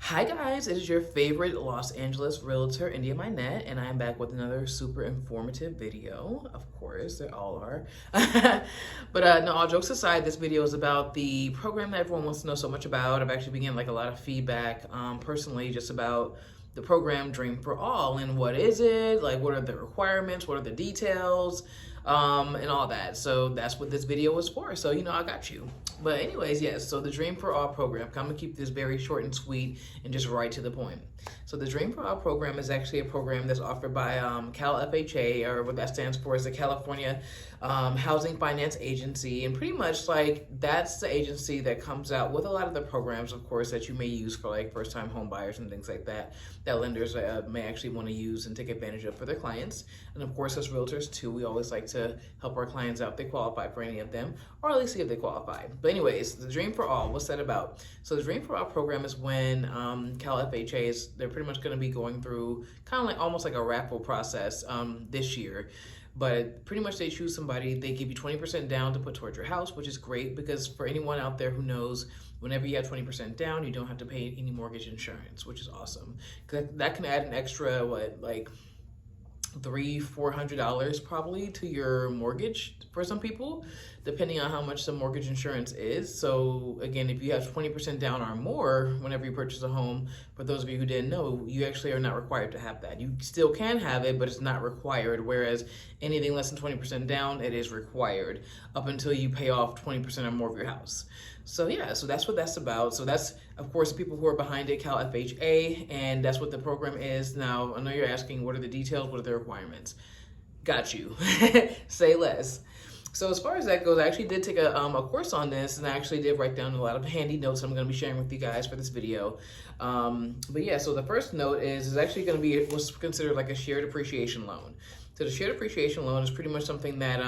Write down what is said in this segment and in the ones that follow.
Hi guys, it is your favorite Los Angeles realtor, India Minette, and I am back with another super informative video. Of course, they all are. But no, all jokes aside, this video is about the program that everyone wants to know so much about. I've actually been getting like a lot of feedback personally just about the program Dream for All and what is it, like what are the requirements, what are the details, and all that. So that's what this video was for. So, I got you. But anyways, yes, so the Dream for All program, I'm going to keep this very short and sweet and just right to the point. So the Dream for All program is actually a program that's offered by Cal FHA, or what that stands for is the California Housing Finance Agency. And pretty much like that's the agency that comes out with a lot of the programs, of course, that you may use for like first time home buyers and things like that, that lenders may actually want to use and take advantage of for their clients. And of course, as realtors too, we always like to help our clients out if they qualify for any of them, or at least see if they qualify. But anyways, the Dream for All, what's that about? So the Dream for All program is when Cal FHA they're pretty much going to be going through kind of like almost like a raffle process this year. But pretty much they choose somebody, they give you 20% down to put towards your house, which is great because for anyone out there who knows, whenever you have 20% down, you don't have to pay any mortgage insurance, which is awesome. That can add an extra, like $300-400 probably to your mortgage for some people, depending on how much the mortgage insurance is. So again, if you have 20% down or more whenever you purchase a home, for those of you who didn't know, you actually are not required to have that. You still can have it, but it's not required. Whereas anything less than 20% down, it is required up until you pay off 20% or more of your house. So yeah, so that's what that's about. So that's, of course, the people who are behind it, Cal FHA, and that's what the program is. Now, I know you're asking, what are the details? What are the requirements? Got you. Say less. So as far as that goes, I actually did take a course on this, and I actually did write down a lot of handy notes I'm going to be sharing with you guys for this video. But yeah, so the first note is actually going to be what's considered like a shared appreciation loan. So the shared appreciation loan is pretty much something that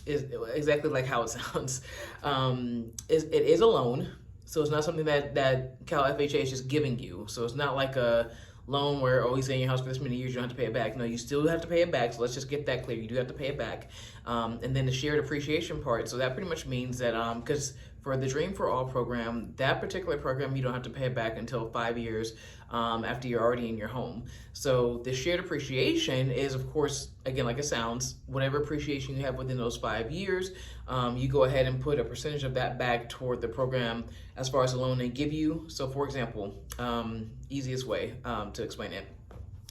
is exactly like how it sounds. It is a loan, so it's not something that Cal FHA is just giving you. So it's not like a loan where, oh, you stay in your house for this many years, you don't have to pay it back. No, you still have to pay it back, so let's just get that clear. You do have to pay it back. And then the shared appreciation part, so that pretty much means that, because for the Dream for All program, that particular program, you don't have to pay it back until 5 years after you're already in your home. So the shared appreciation is, of course, again, like it sounds, whatever appreciation you have within those 5 years, you go ahead and put a percentage of that back toward the program as far as the loan they give you. So for example, easiest way to explain it.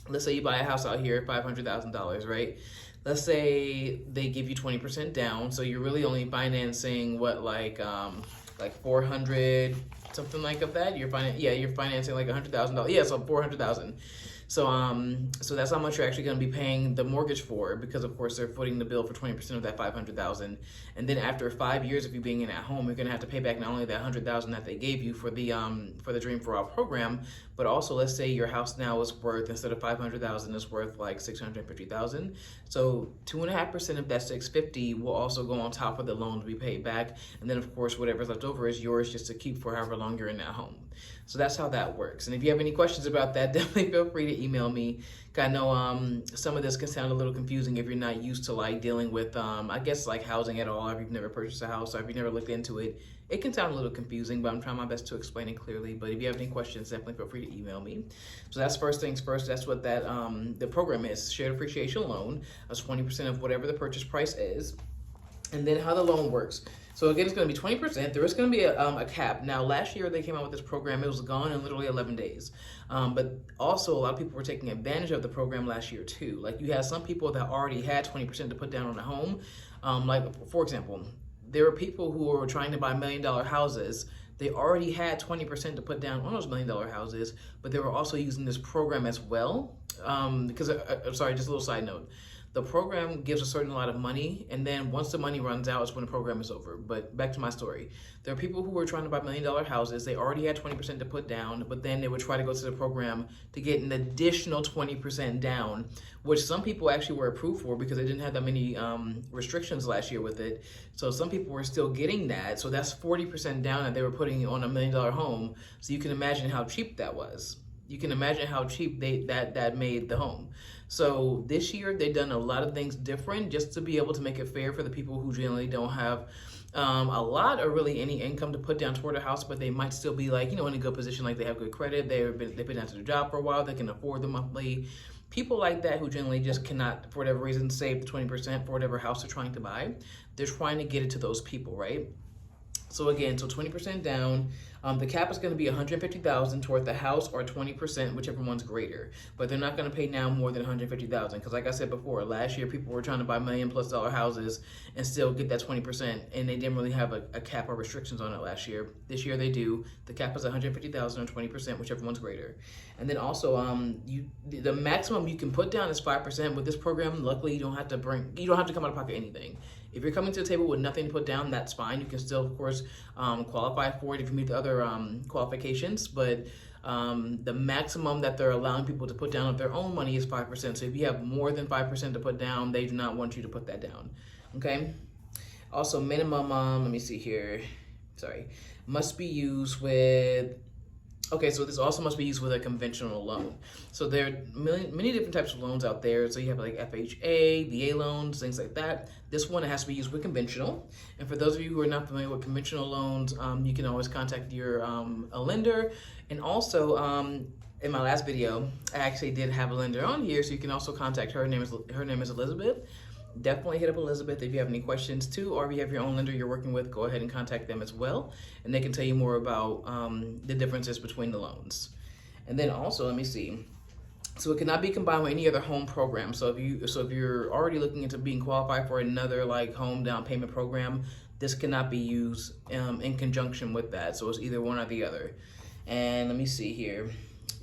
Let's say you buy a house out here, $500,000, right? Let's say they give you 20% down, so you're really only financing what, like 400, something like of that. You're financing like $100,000. Yeah, so 400,000. So that's how much you're actually going to be paying the mortgage for, because of course they're footing the bill for 20% of that 500,000. And then after 5 years of you being in at home, you're going to have to pay back not only that 100,000 that they gave you for the Dream for All program, but also let's say your house now is worth, instead of 500,000, is worth like 650,000. So 2.5% of that 650 will also go on top of the loan to be paid back, and then of course whatever's left over is yours just to keep for however long you're in that home. So that's how that works. And if you have any questions about that, definitely feel free to email me. I know some of this can sound a little confusing if you're not used to like dealing with, I guess, like housing at all. If you've never purchased a house or if you've never looked into it, it can sound a little confusing, but I'm trying my best to explain it clearly. But if you have any questions, definitely feel free to email me. So that's first things first. That's what that the program is, shared appreciation loan. That's 20% of whatever the purchase price is. And then how the loan works. So again, it's going to be 20%. There is going to be a cap. Now, last year they came out with this program. It was gone in literally 11 days. But also a lot of people were taking advantage of the program last year too. Like you had some people that already had 20% to put down on a home. Like for example, there were people who were trying to buy $1 million houses. They already had 20% to put down on those $1 million houses, but they were also using this program as well. Because, sorry, just a little side note. The program gives a certain amount of money, and then once the money runs out is when the program is over. But back to my story. There are people who were trying to buy $1 million houses. They already had 20% to put down, but then they would try to go to the program to get an additional 20% down, which some people actually were approved for because they didn't have that many restrictions last year with it. So some people were still getting that. So that's 40% down that they were putting on $1 million home. So you can imagine how cheap that was. You can imagine how cheap that made the home. So this year they've done a lot of things different just to be able to make it fair for the people who generally don't have A lot are really any income to put down toward a house, but they might still be like, in a good position, like they have good credit, they've been out to their job for a while, they can afford the monthly. People like that who generally just cannot, for whatever reason, save the 20% for whatever house they're trying to buy. They're trying to get it to those people, right? So again, 20% down. The cap is going to be $150,000 toward the house, or 20%, whichever one's greater. But they're not going to pay now more than $150,000 because, like I said before, last year people were trying to buy $1 million+ houses and still get that 20%, and they didn't really have a cap or restrictions on it last year. This year they do. The cap is $150,000 or 20%, whichever one's greater. And then also, the maximum you can put down is 5%. With this program, luckily you don't have to come out of pocket anything. If you're coming to the table with nothing to put down, that's fine. You can still, of course, qualify for it if you meet the other qualifications. But the maximum that they're allowing people to put down of their own money is 5%. So if you have more than 5% to put down, they do not want you to put that down. Okay? Also, minimum, let me see here. Sorry. Must be used with... Okay, so this also must be used with a conventional loan. So there are many different types of loans out there. So you have like FHA, VA loans, things like that. This one has to be used with conventional. And for those of you who are not familiar with conventional loans, you can always contact your a lender. And also, in my last video, I actually did have a lender on here, so you can also contact her. Her name is Elizabeth. Definitely hit up Elizabeth if you have any questions too, or if you have your own lender you're working with, go ahead and contact them as well, and they can tell you more about the differences between the loans. And then also, let me see. So it cannot be combined with any other home program. So if you're already looking into being qualified for another like home down payment program, this cannot be used in conjunction with that. So it's either one or the other. And let me see here.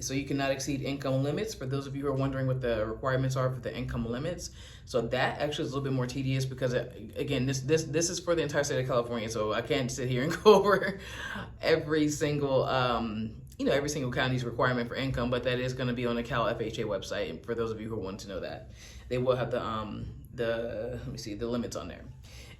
So you cannot exceed income limits. For those of you who are wondering what the requirements are for the income limits, so that actually is a little bit more tedious because, again, this is for the entire state of California. So I can't sit here and go over every single every single county's requirement for income, but that is going to be on the Cal FHA website. And for those of you who want to know that, they will have the let me see, the limits on there.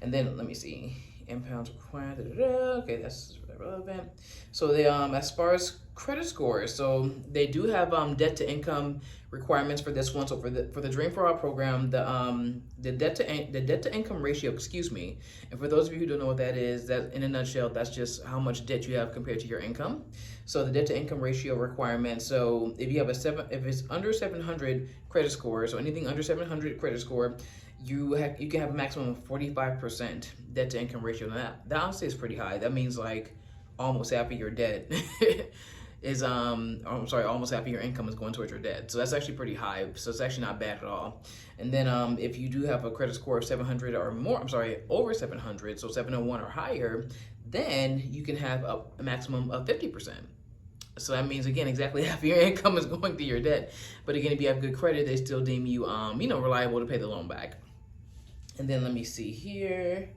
And then let me see, impounds required. Okay, that's relevant. So they as far as credit scores, so they do have debt to income requirements for this one. So for the Dream for All program, the debt to income ratio, excuse me. And for those of you who don't know what that is, that in a nutshell, that's just how much debt you have compared to your income. So the debt to income ratio requirement. So if you have if it's under 700 credit score, so anything under 700 credit score, you can have a maximum of 45% debt to income ratio. Now that honestly is pretty high. That means like almost half of your debt is almost half of your income is going towards your debt. So that's actually pretty high. So it's actually not bad at all. And then if you do have a credit score of 700 or more, over 700, so 701 or higher, then you can have a maximum of 50%. So that means, again, exactly half of your income is going to your debt. But again, if you have good credit, they still deem you, reliable to pay the loan back. And then let me see here.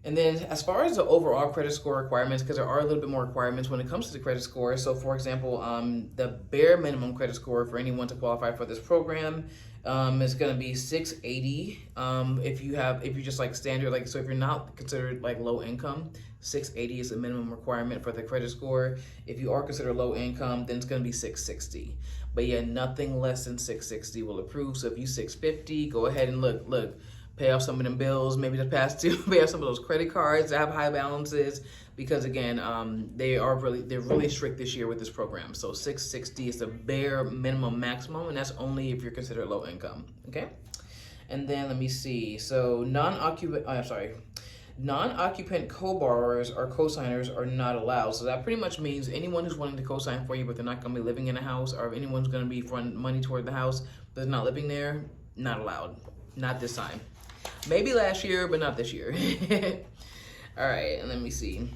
And then as far as the overall credit score requirements, because there are a little bit more requirements when it comes to the credit score. So for example, the bare minimum credit score for anyone to qualify for this program is going to be 680. If you're just like standard, like, so if you're not considered like low income, 680 is the minimum requirement for the credit score. If you are considered low income, then it's going to be 660. But yeah, nothing less than 660 will approve. So if you 650, go ahead and look. Pay off some of them bills, maybe the past due, pay off some of those credit cards that have high balances, because again, they're really strict this year with this program. So 660 is the bare minimum maximum, and that's only if you're considered low income. Okay, and then let me see. So non-occupant co-borrowers or co-signers are not allowed. So that pretty much means anyone who's wanting to co-sign for you, but they're not going to be living in a house, or if anyone's going to be fronting money toward the house but they're not living there, not allowed. Not this time. Maybe last year, but not this year. All right, and let me see.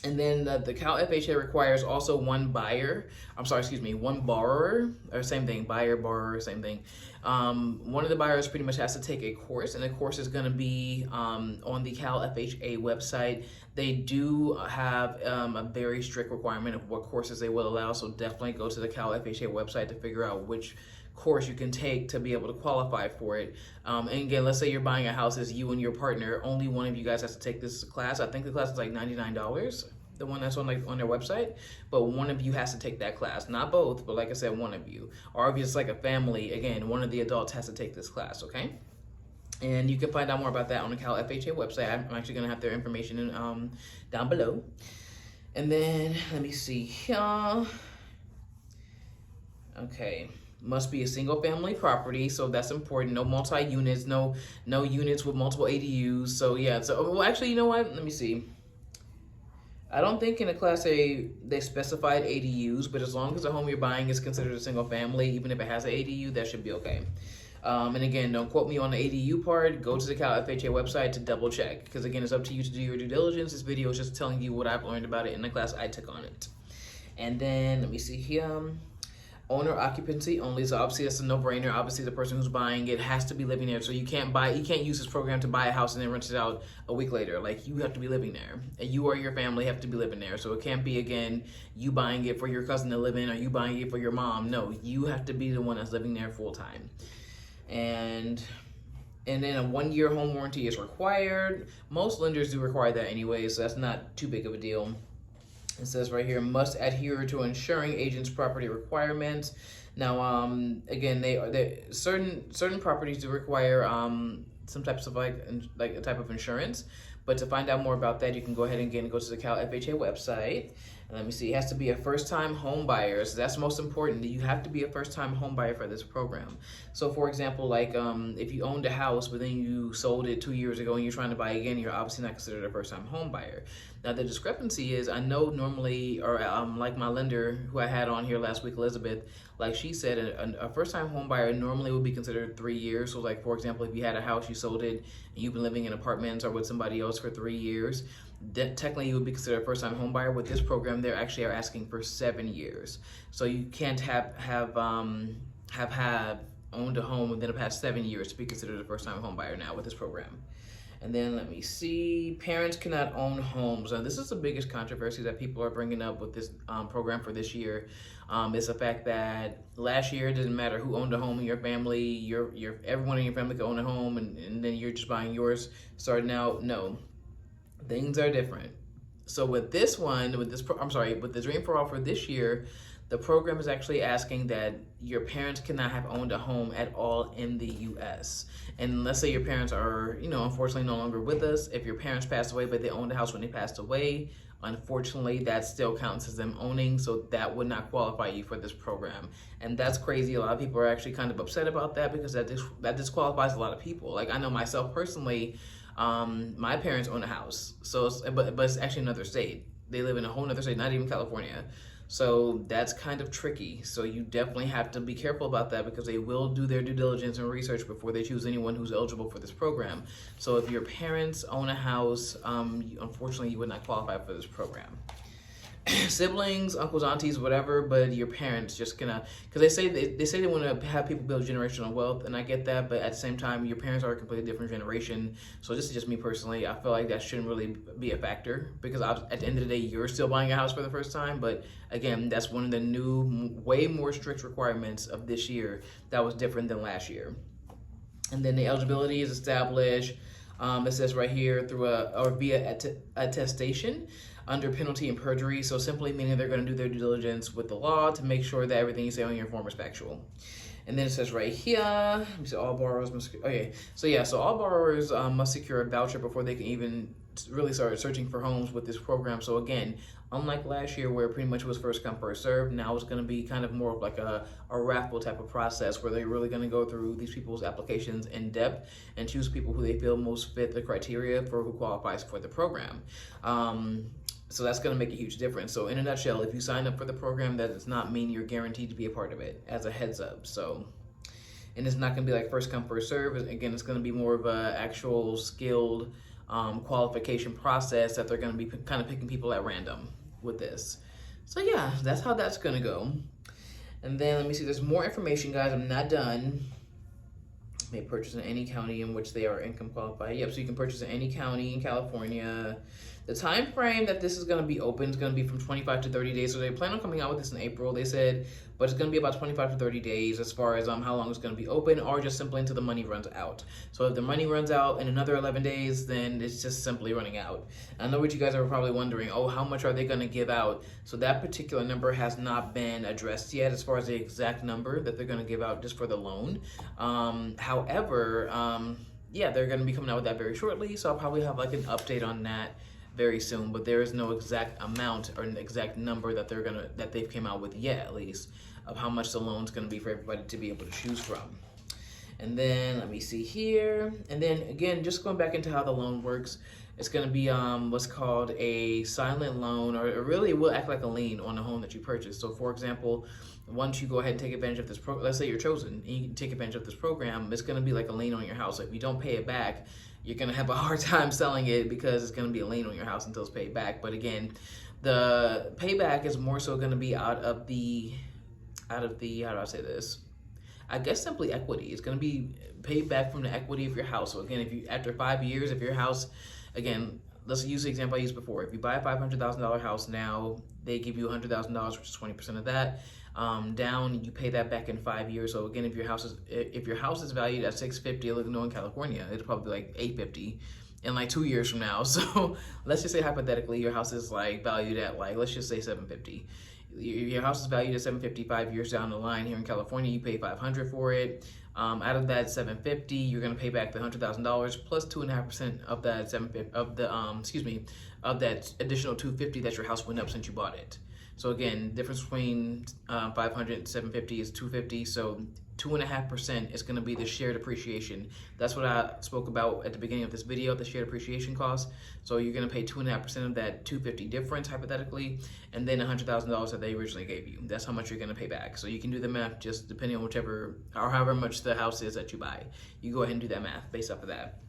And then the Cal FHA requires also one borrower, or same thing, buyer, borrower, same thing. One of the buyers pretty much has to take a course, and the course is going to be on the Cal FHA website. They do have a very strict requirement of what courses they will allow, so definitely go to the Cal FHA website to figure out which course you can take to be able to qualify for it. And again, let's say you're buying a house as you and your partner, only one of you guys has to take this class. I think the class is like $99, the one that's on their website, but one of you has to take that class. Not both, but like I said, one of you. Or if it's like a family, again, one of the adults has to take this class, okay? And you can find out more about that on the Cal FHA website. I'm actually going to have their information in, down below. And then, let me see here. Okay, must be a single family property, so that's important. No multi-units, no units with multiple ADUs. So yeah, so well, actually, you know what? Let me see. I don't think in a Class A they specified ADUs, but as long as the home you're buying is considered a single family, even if it has an ADU, that should be okay. And again, don't quote me on the ADU part. Go to the Cal FHA website to double check, because again, it's up to you to do your due diligence. This video is just telling you what I've learned about it in the class I took on it. And then let me see here. Owner occupancy only, so obviously that's a no-brainer. Obviously the person who's buying it has to be living there, so you can't use this program to buy a house and then rent it out a week later. Like, you have to be living there, and you or your family have to be living there. So it can't be, again, you buying it for your cousin to live in, or you buying it for your mom. No, you have to be the one that's living there full time. And then a 1-year home warranty is required. Most lenders do require that anyway, so that's not too big of a deal. It says right here, must adhere to insuring agent's property requirements. Now, again, certain properties do require some types of like a type of insurance. But to find out more about that, you can go ahead and again go to the Cal FHA website. And let me see, it has to be a first-time home buyer. So that's most important. You have to be a first-time home buyer for this program. So for example, like if you owned a house, but then you sold it 2 years ago and you're trying to buy again, you're obviously not considered a first-time home buyer. Now the discrepancy is, I know normally, or like my lender who I had on here last week, Elizabeth, like she said, a first-time home buyer normally would be considered 3 years. So like, for example, if you had a house, you sold it, and you've been living in apartments or with somebody else for 3 years, that technically you would be considered a first-time home buyer. With this program, they actually are asking for 7 years. So you can't have owned a home within the past 7 years to be considered a first-time home buyer now with this program. And then let me see, parents cannot own homes. Now this is the biggest controversy that people are bringing up with this program for this year. It's the fact that last year it didn't matter who owned a home in your family. Everyone in your family could own a home, and then you're just buying yours starting out. No, things are different. So with this one, with the Dream for All for this year, the program is actually asking that your parents cannot have owned a home at all in the U.S. And let's say your parents are, unfortunately no longer with us. If your parents passed away, but they owned a house when they passed away, unfortunately, that still counts as them owning, so that would not qualify you for this program. And that's crazy. A lot of people are actually kind of upset about that, because that disqualifies a lot of people. Like, I know myself personally, my parents own a house, but it's actually another state. They live in a whole other state, not even California. So that's kind of tricky. So you definitely have to be careful about that, because they will do their due diligence and research before they choose anyone who's eligible for this program. So if your parents own a house, unfortunately you would not qualify for this program. Siblings, uncles, aunties, whatever, but your parents just gonna, because they say they want to have people build generational wealth, and I get that, but at the same time, your parents are a completely different generation. So this is just me personally. I feel like that shouldn't really be a factor, because at the end of the day, you're still buying a house for the first time. But again, that's one of the new, way more strict requirements of this year that was different than last year. And then the eligibility is established. It says right here via attestation under penalty and perjury. So simply meaning they're going to do their due diligence with the law to make sure that everything you say on your form is factual. And then it says right here, let me see, all borrowers must, so all borrowers must secure a voucher before they can even really start searching for homes with this program. So again, unlike last year where pretty much it was first come, first served, now it's going to be kind of more of like a raffle type of process, where they're really going to go through these people's applications in depth and choose people who they feel most fit the criteria for who qualifies for the program. So that's going to make a huge difference. So in a nutshell, if you sign up for the program, that does not mean you're guaranteed to be a part of it, as a heads up. So, and it's not going to be like first come, first serve. Again, it's going to be more of a actual skilled qualification process that they're going to be kind of picking people at random with this. So yeah, that's how that's going to go. And then let me see, there's more information, guys. I'm not done. May purchase in any county in which they are income qualified. Yep, so you can purchase in any county in California. The time frame that this is going to be open is going to be from 25 to 30 days. So they plan on coming out with this in April, they said, but it's going to be about 25 to 30 days as far as how long it's going to be open, or just simply until the money runs out. So if the money runs out in another 11 days, then it's just simply running out. I know what you guys are probably wondering, oh, how much are they going to give out? So that particular number has not been addressed yet as far as the exact number that they're going to give out just for the loan. However, yeah, they're going to be coming out with that very shortly. So I'll probably have like an update on that very soon, but there is no exact amount or an exact number that they've came out with yet, at least, of how much the loan's going to be for everybody to be able to choose from. And then let me see here. And then again, just going back into how the loan works, it's going to be what's called a silent loan, or really it will act like a lien on the home that you purchase. So for example, once you go ahead and take advantage of this let's say you're chosen and you take advantage of this program, it's going to be like a lien on your house. If you don't pay it back, you're going to have a hard time selling it because it's going to be a lien on your house until it's paid back. But again, the payback is more so going to be out of the how do I say this? I guess simply equity. It's going to be paid back from the equity of your house. So again, if you after 5 years, if your house, again, let's use the example I used before. If you buy a $500,000 house now, they give you $100,000, which is 20% of that. Down, you pay that back in 5 years. So again, if your house is valued at $650, Illinois, in California, it'll probably be like $850 in like 2 years from now. So let's just say hypothetically, your house is like valued at like, let's just say $750. Your house is valued at $750 5 years down the line. Here in California, you pay $500 for it. Out of that $750, you're gonna pay back the $100,000 plus 2.5% of that of that additional $250 that your house went up since you bought it. So again, difference between 500 and 750 is 250. So 2.5% is going to be the shared appreciation. That's what I spoke about at the beginning of this video, the shared appreciation cost. So you're going to pay 2.5% of that 250 difference hypothetically, and then $100,000 that they originally gave you. That's how much you're going to pay back. So you can do the math just depending on whichever or however much the house is that you buy. You go ahead and do that math based off of that.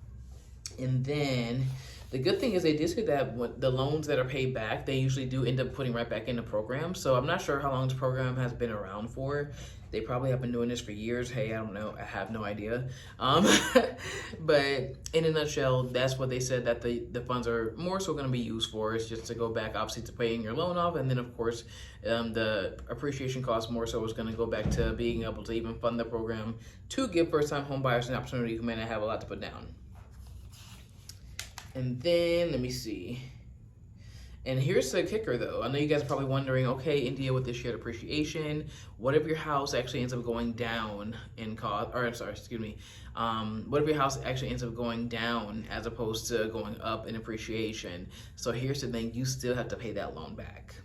And then the good thing is they did say that the loans that are paid back, they usually do end up putting right back in the program. So I'm not sure how long this program has been around for. They probably have been doing this for years. Hey, I don't know. I have no idea. But in a nutshell, that's what they said that the funds are more so going to be used for. It's just to go back, obviously, to paying your loan off. And then, of course, the appreciation cost more so is going to go back to being able to even fund the program to give first-time home buyers an opportunity who may not have a lot to put down. And then, let me see. And here's the kicker, though. I know you guys are probably wondering, okay, India, with this shared appreciation, what if your house actually ends up going down in cost, or I'm sorry, excuse me. What if your house actually ends up going down as opposed to going up in appreciation? So here's the thing, you still have to pay that loan back.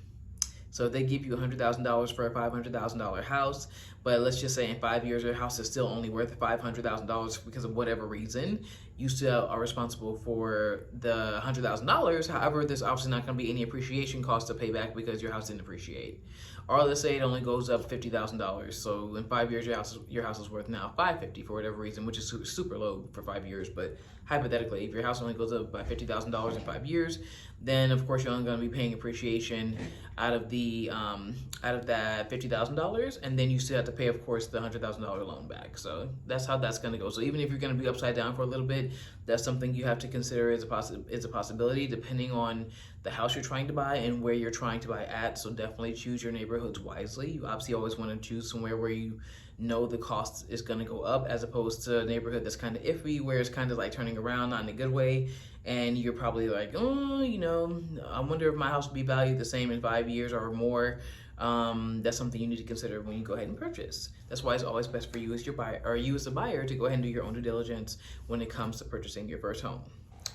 So if they give you $100,000 for a $500,000 house, but let's just say in 5 years your house is still only worth $500,000 because of whatever reason, you still are responsible for the $100,000. However, there's obviously not going to be any appreciation cost to pay back because your house didn't appreciate. Or let's say it only goes up $50,000. So in 5 years, your house is worth now $550 for whatever reason, which is super low for 5 years. But hypothetically, if your house only goes up by $50,000 in 5 years, then of course you're only going to be paying appreciation out of that $50,000, and then you still have to pay, of course, the $100,000 loan back. So that's how that's going to go. So even if you're going to be upside down for a little bit, that's something you have to consider as a possibility, depending on the house you're trying to buy and where you're trying to buy at. So definitely choose your neighborhoods wisely. You obviously always want to choose somewhere where you know the cost is going to go up, as opposed to a neighborhood that's kind of iffy, where it's kind of like turning around, not in a good way, and you're probably like, oh, you know, I wonder if my house will be valued the same in 5 years or more. That's something you need to consider when you go ahead and purchase. That's why it's always best for you as your buyer, or you as a buyer, to go ahead and do your own due diligence when it comes to purchasing your first home.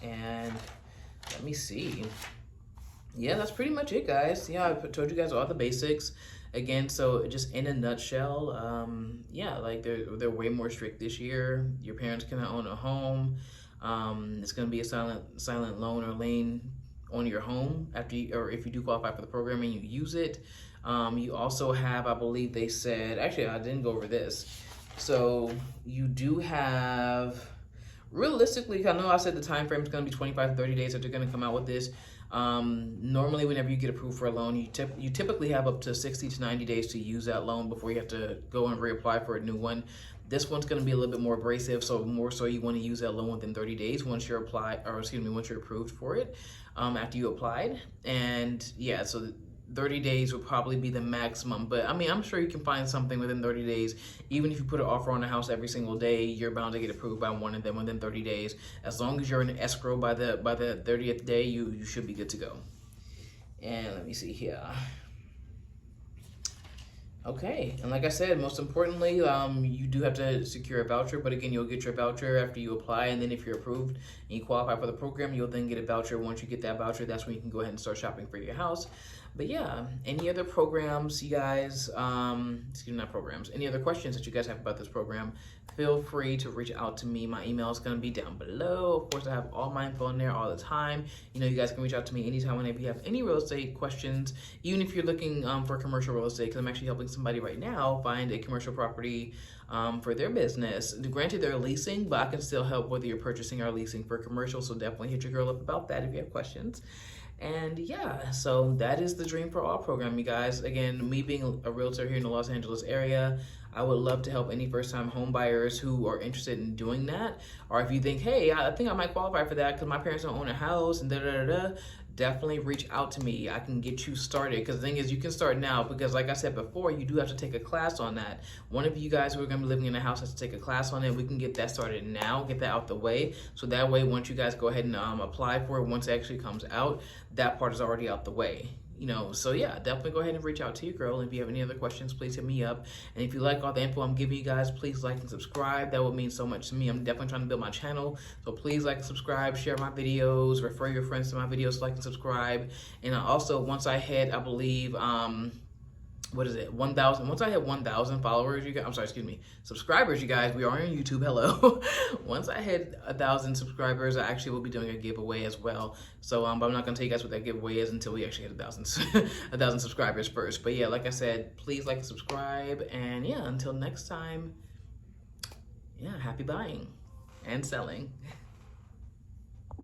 And let me see. Yeah, that's pretty much it, guys. Yeah, I told you guys all the basics. Again, so just in a nutshell, yeah, like they're way more strict this year. Your parents cannot own a home. It's going to be a silent loan or lien on your home or if you do qualify for the program and you use it. You also have, I believe they said, actually I didn't go over this. So you do have, realistically, I know I said the time frame is going to be 25 to 30 days that they're going to come out with this. Normally whenever you get approved for a loan, you typically have up to 60 to 90 days to use that loan before you have to go and reapply for a new one. This one's going to be a little bit more abrasive, so more so you want to use that loan within 30 days once you're once you're approved for it, after you applied. And yeah, so 30 days would probably be the maximum, but I mean, I'm sure you can find something within 30 days. Even if you put an offer on a house every single day, you're bound to get approved by one of them within 30 days. As long as you're in escrow by the 30th day, you should be good to go. And let me see here. Okay, and like I said, most importantly, you do have to secure a voucher, but again, you'll get your voucher after you apply, and then if you're approved and you qualify for the program, you'll then get a voucher. Once you get that voucher, that's when you can go ahead and start shopping for your house. But yeah, any other programs, you guys, excuse me, not programs, any other questions that you guys have about this program, feel free to reach out to me. My email is going to be down below. Of course, I have all my info in there all the time. You know, you guys can reach out to me anytime whenever you have any real estate questions, even if you're looking for commercial real estate, because I'm actually helping somebody right now find a commercial property for their business. Granted, they're leasing, but I can still help whether you're purchasing or leasing for commercial, so definitely hit your girl up about that if you have questions. And yeah, so that is the Dream for All program, you guys. Again, me being a realtor here in the Los Angeles area, I would love to help any first-time home buyers who are interested in doing that. Or if you think, hey, I think I might qualify for that because my parents don't own a house and da-da-da-da, definitely reach out to me. I can get you started, because the thing is, you can start now, because like I said before, you do have to take a class on that. One of you guys who are going to be living in a house has to take a class on it. We can get that started now, get that out the way, so that way once you guys go ahead and apply for it, once it actually comes out, that part is already out the way. You know, so yeah, definitely go ahead and reach out to your girl. And if you have any other questions, please hit me up. And if you like all the info I'm giving you guys, please like and subscribe. That would mean so much to me. I'm definitely trying to build my channel, so please like and subscribe, share my videos, refer your friends to my videos, like and subscribe. And also, once I hit, I believe, what is it, 1,000, once I hit 1,000 followers, you guys, I'm sorry, excuse me, subscribers, you guys, we are on YouTube, hello. Once I hit 1,000 subscribers, I actually will be doing a giveaway as well. So, but I'm not gonna tell you guys what that giveaway is until we actually hit 1,000 subscribers first. But yeah, like I said, please like and subscribe, and yeah, until next time, yeah, happy buying and selling.